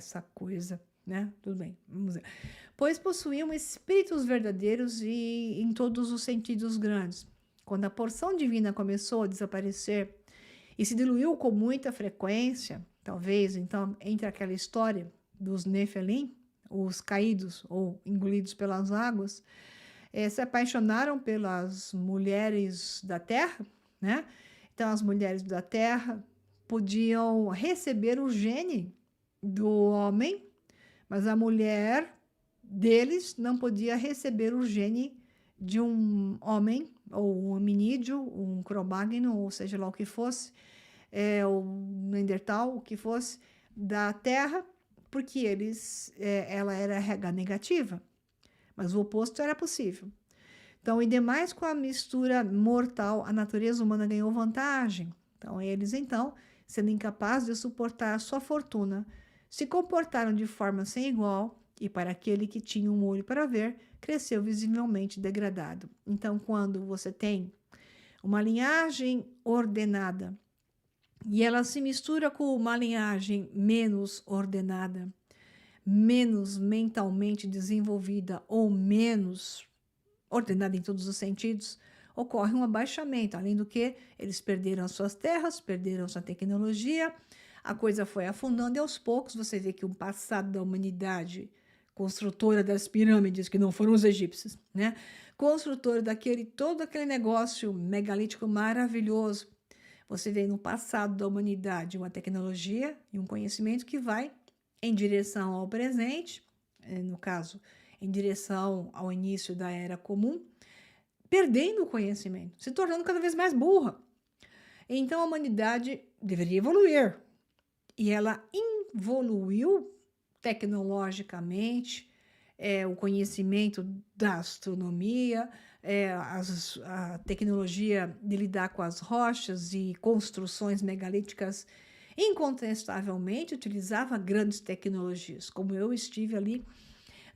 essa coisa, né? Tudo bem, vamos ver. Pois possuíam espíritos verdadeiros e em todos os sentidos grandes. Quando a porção divina começou a desaparecer e se diluiu com muita frequência, talvez, então, entre aquela história dos Nefelim, os caídos ou engolidos pelas águas, se apaixonaram pelas mulheres da terra, né? Então, as mulheres da terra podiam receber o gene do homem, mas a mulher deles não podia receber o gene de um homem, ou um hominídeo, um Cro-Magnon, ou seja lá o que fosse, o Neandertal, o que fosse, da Terra, porque ela era RH negativa, mas o oposto era possível. Então, e demais com a mistura mortal, a natureza humana ganhou vantagem. Então, eles, sendo incapazes de suportar a sua fortuna, se comportaram de forma sem igual, e para aquele que tinha um olho para ver, cresceu visivelmente degradado. Então, quando você tem uma linhagem ordenada, e ela se mistura com uma linhagem menos ordenada, menos mentalmente desenvolvida ou menos ordenada em todos os sentidos, ocorre um abaixamento. Além do que, eles perderam as suas terras, perderam sua tecnologia, a coisa foi afundando e aos poucos você vê que o passado da humanidade, construtora das pirâmides, que não foram os egípcios, né? Construtora todo aquele negócio megalítico maravilhoso. Você vê no passado da humanidade uma tecnologia e um conhecimento que vai em direção ao presente, no caso, em direção ao início da Era Comum, perdendo o conhecimento, se tornando cada vez mais burra. Então a humanidade deveria evoluir. E ela evoluiu tecnologicamente, o conhecimento da astronomia, a tecnologia de lidar com as rochas e construções megalíticas, incontestavelmente utilizava grandes tecnologias. Como eu estive ali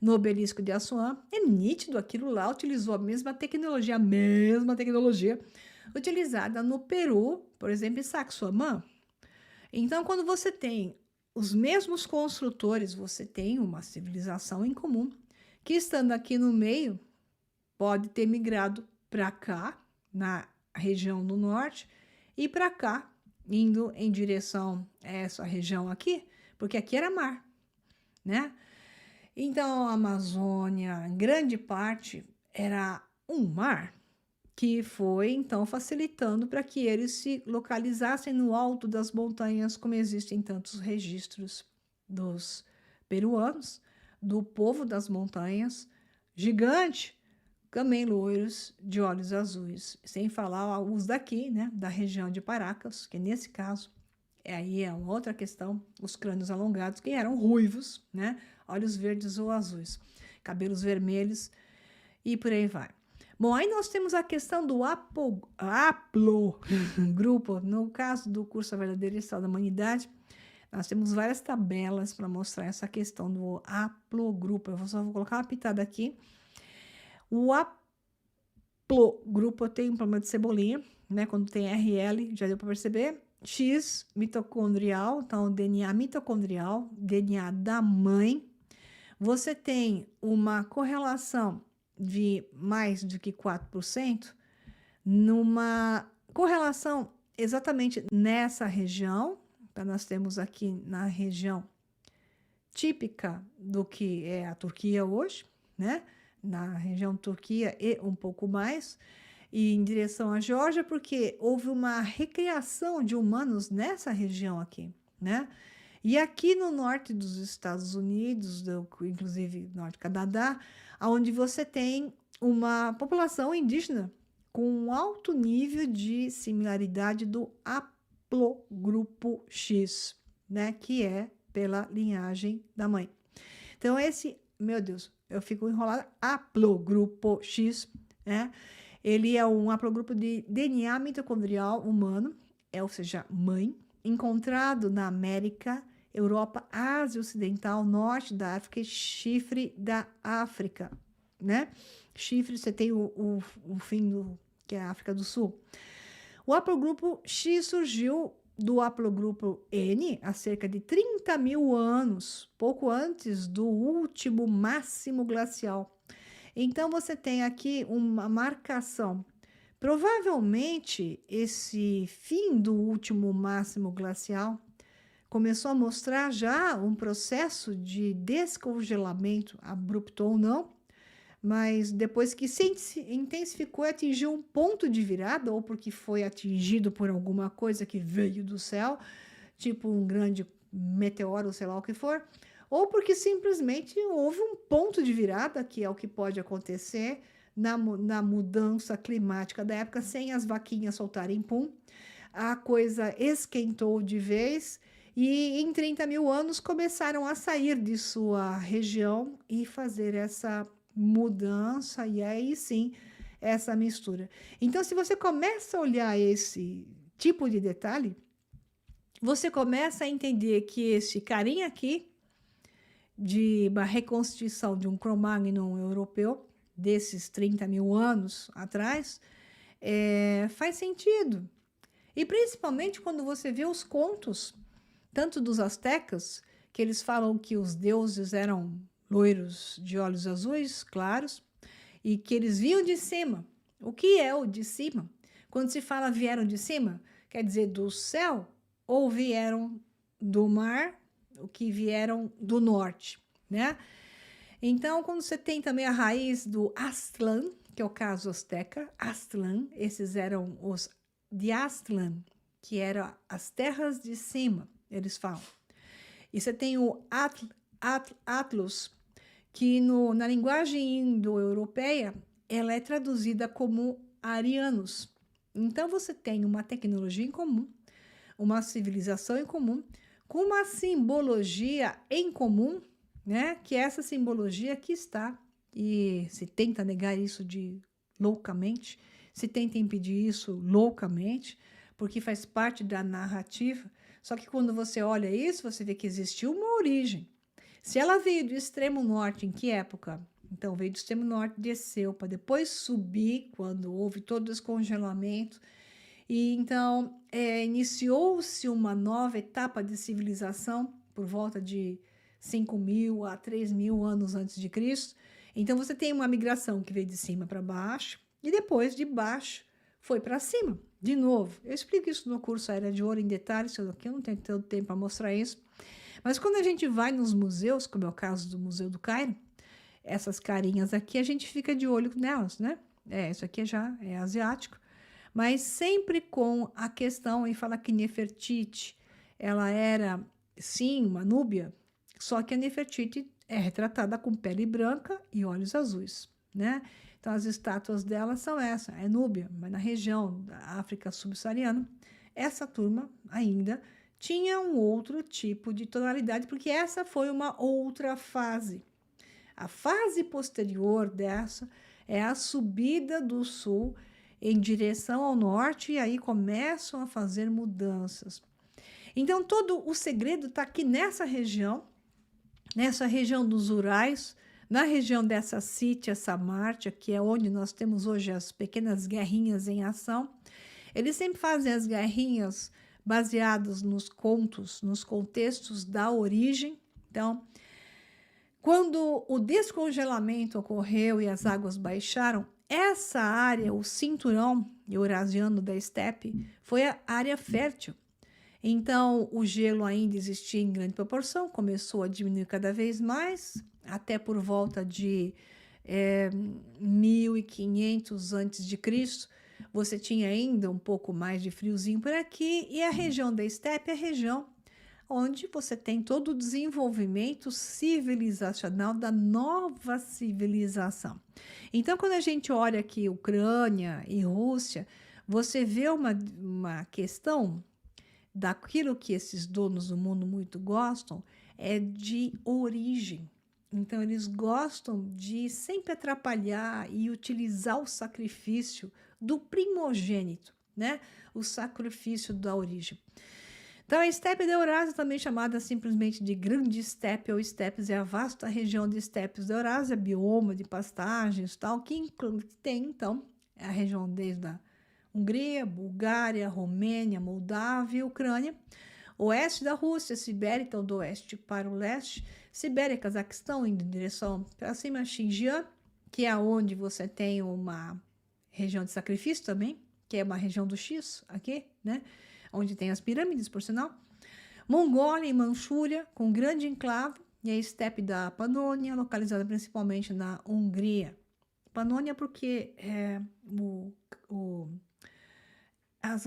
no obelisco de Assuã, é nítido, aquilo lá utilizou a mesma tecnologia utilizada no Peru, por exemplo, em Sacsayhuamán. Então, quando você tem os mesmos construtores, você tem uma civilização em comum, que estando aqui no meio, pode ter migrado para cá, na região do norte, e para cá, indo em direção a essa região aqui, porque aqui era mar, né? Então, a Amazônia, em grande parte, era um mar que foi, então, facilitando para que eles se localizassem no alto das montanhas, como existem tantos registros dos peruanos, do povo das montanhas, gigante, também loiros, de olhos azuis, sem falar os daqui, né, da região de Paracas, que nesse caso, aí é uma outra questão, os crânios alongados, que eram ruivos, né, olhos verdes ou azuis, cabelos vermelhos e por aí vai. Bom, aí nós temos a questão do haplogrupo. No caso do curso A Verdadeira História da Humanidade, nós temos várias tabelas para mostrar essa questão do haplogrupo. Eu só vou colocar uma pitada aqui. O haplogrupo tem um problema de cebolinha, né? Quando tem RL, já deu para perceber. X mitocondrial, então DNA mitocondrial, DNA da mãe. Você tem uma correlação de mais do que 4%, numa correlação exatamente nessa região. Então, nós temos aqui na região típica do que é a Turquia hoje, né? Na região Turquia e um pouco mais, e em direção à Geórgia, porque houve uma recriação de humanos nessa região aqui, né? E aqui no norte dos Estados Unidos, inclusive norte do Canadá, onde você tem uma população indígena com um alto nível de similaridade do haplogrupo X, né, que é pela linhagem da mãe. Então meu Deus, eu fico enrolada, haplogrupo X, né? Ele é um haplogrupo de DNA mitocondrial humano, ou seja, mãe, encontrado na América, Europa, Ásia Ocidental, Norte da África e chifre da África, né? Chifre, você tem o fim que é a África do Sul. O haplogrupo X surgiu do haplogrupo N há cerca de 30 mil anos, pouco antes do último máximo glacial. Então, você tem aqui uma marcação. Provavelmente, esse fim do último máximo glacial começou a mostrar já um processo de descongelamento, abrupto ou não, mas depois que se intensificou e atingiu um ponto de virada, ou porque foi atingido por alguma coisa que veio do céu, tipo um grande meteoro, sei lá o que for, ou porque simplesmente houve um ponto de virada, que é o que pode acontecer na mudança climática da época, sem as vaquinhas soltarem pum, a coisa esquentou de vez, e em 30 mil anos começaram a sair de sua região e fazer essa mudança, e aí sim, essa mistura. Então, se você começa a olhar esse tipo de detalhe, você começa a entender que esse carinha aqui, de uma reconstituição de um Cro-Magnon europeu, desses 30 mil anos atrás, faz sentido. E principalmente quando você vê os contos, tanto dos astecas, que eles falam que os deuses eram loiros de olhos azuis, claros, e que eles vinham de cima. O que é o de cima? Quando se fala vieram de cima, quer dizer do céu, ou vieram do mar, o que vieram do norte, né? Então, quando você tem também a raiz do Aztlán, que é o caso asteca, Aztlán, esses eram os de Aztlán, que eram as terras de cima, eles falam. E você tem o Atlas, que na linguagem indo-europeia, ela é traduzida como arianos. Então, você tem uma tecnologia em comum, uma civilização em comum, com uma simbologia em comum, né? Que é essa simbologia que está, e se tenta negar isso loucamente, se tenta impedir isso loucamente, porque faz parte da narrativa. Só que quando você olha isso, você vê que existiu uma origem. Se ela veio do extremo norte, em que época? Então, veio do extremo norte, desceu para depois subir, quando houve todo o descongelamento. E então, iniciou-se uma nova etapa de civilização por volta de 5.000 a 3.000 anos antes de Cristo. Então, você tem uma migração que veio de cima para baixo e depois de baixo foi para cima. De novo, eu explico isso no curso A Era de Ouro em detalhes, aqui eu não tenho tanto tempo para mostrar isso. Mas quando a gente vai nos museus, como é o caso do Museu do Cairo, essas carinhas aqui, a gente fica de olho nelas, né? Isso aqui já é asiático. Mas sempre com a questão, e fala que Nefertiti, ela era, sim, uma núbia, só que a Nefertiti é retratada com pele branca e olhos azuis, né? Então, as estátuas dela são essa, é núbia, mas na região da África subsaariana, essa turma ainda tinha um outro tipo de tonalidade, porque essa foi uma outra fase. A fase posterior dessa é a subida do sul em direção ao norte, e aí começam a fazer mudanças. Então, todo o segredo está aqui nessa região dos Urais, na região dessa Sítia, Samártia, que é onde nós temos hoje as pequenas guerrinhas em ação. Eles sempre fazem as guerrinhas baseadas nos contos, nos contextos da origem. Então, quando o descongelamento ocorreu e as águas baixaram, essa área, o cinturão eurasiano da estepe, foi a área fértil. Então, o gelo ainda existia em grande proporção, começou a diminuir cada vez mais, até por volta de 1500 a.C., você tinha ainda um pouco mais de friozinho por aqui, e a região da estepe é a região onde você tem todo o desenvolvimento civilizacional da nova civilização. Então, quando a gente olha aqui Ucrânia e Rússia, você vê uma questão daquilo que esses donos do mundo muito gostam, é de origem. Então, eles gostam de sempre atrapalhar e utilizar o sacrifício do primogênito, né? O sacrifício da origem. Então, a estepe da Eurásia, também chamada simplesmente de Grande Estepe ou Estepes, é a vasta região de estepes da Eurásia, bioma de pastagens, tal, que tem, então, a região desde Hungria, Bulgária, Romênia, Moldávia e Ucrânia. Oeste da Rússia, Sibéria, então do oeste para o leste. Sibéria, Cazaquistão, indo em direção para cima, Xinjiang, que é onde você tem uma região de sacrifício também, que é uma região do X aqui, né? Onde tem as pirâmides, por sinal. Mongólia e Manchúria, com grande enclave, e a estepe da Panônia, localizada principalmente na Hungria. Panônia porque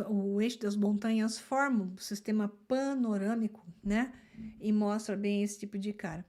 o eixo das montanhas forma um sistema panorâmico, né? E mostra bem esse tipo de cara.